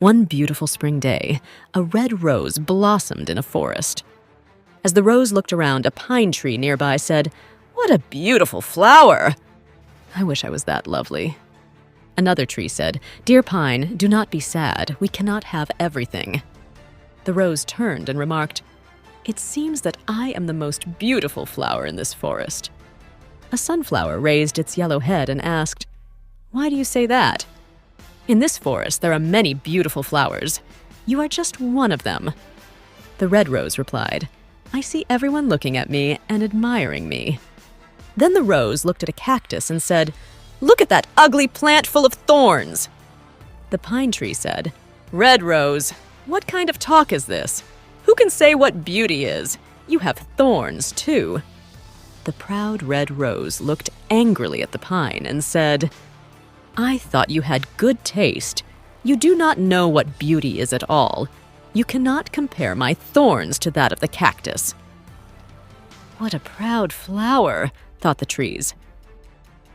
One beautiful spring day, a red rose blossomed in a forest. As the rose looked around, a pine tree nearby said, "What a beautiful flower! I wish I was that lovely." Another tree said, "Dear pine, do not be sad. We cannot have everything." The rose turned and remarked, "It seems that I am the most beautiful flower in this forest." A sunflower raised its yellow head and asked, "Why do you say that?" "In this forest there are many beautiful flowers. You are just one of them." The red rose replied, "I see everyone looking at me and admiring me." Then the rose looked at a cactus and said, "Look at that ugly plant full of thorns." The pine tree said, "Red rose, what kind of talk is this? Who can say what beauty is? You have thorns, too." The proud red rose looked angrily at the pine and said, "I thought you had good taste. You do not know what beauty is at all. You cannot compare my thorns to that of the cactus." "What a proud flower," thought the trees.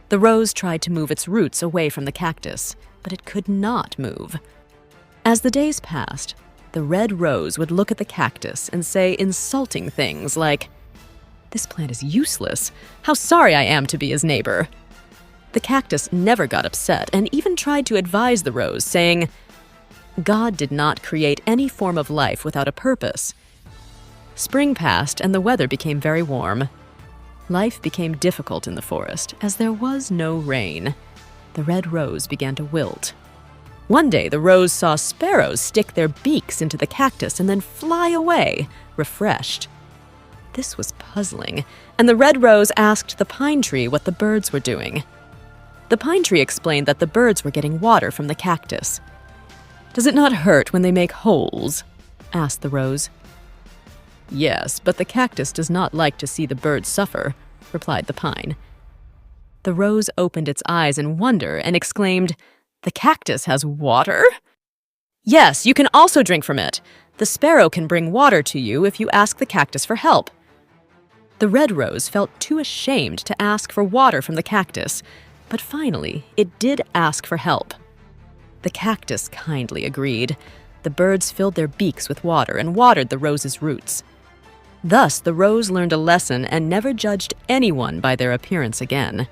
The rose tried to move its roots away from the cactus, but it could not move. As the days passed, the red rose would look at the cactus and say insulting things like, "This plant is useless. How sorry I am to be his neighbor." The cactus never got upset and even tried to advise the rose, saying, "God did not create any form of life without a purpose." Spring passed and the weather became very warm. Life became difficult in the forest as there was no rain. The red rose began to wilt. One day, the rose saw sparrows stick their beaks into the cactus and then fly away, refreshed. This was puzzling, and the red rose asked the pine tree what the birds were doing. The pine tree explained that the birds were getting water from the cactus. "Does it not hurt when they make holes?" asked the rose. "Yes, but the cactus does not like to see the birds suffer," replied the pine. The rose opened its eyes in wonder and exclaimed, "The cactus has water?" "Yes, you can also drink from it. The sparrow can bring water to you if you ask the cactus for help." The red rose felt too ashamed to ask for water from the cactus, but finally it did ask for help. The cactus kindly agreed. The birds filled their beaks with water and watered the rose's roots. Thus, the rose learned a lesson and never judged anyone by their appearance again.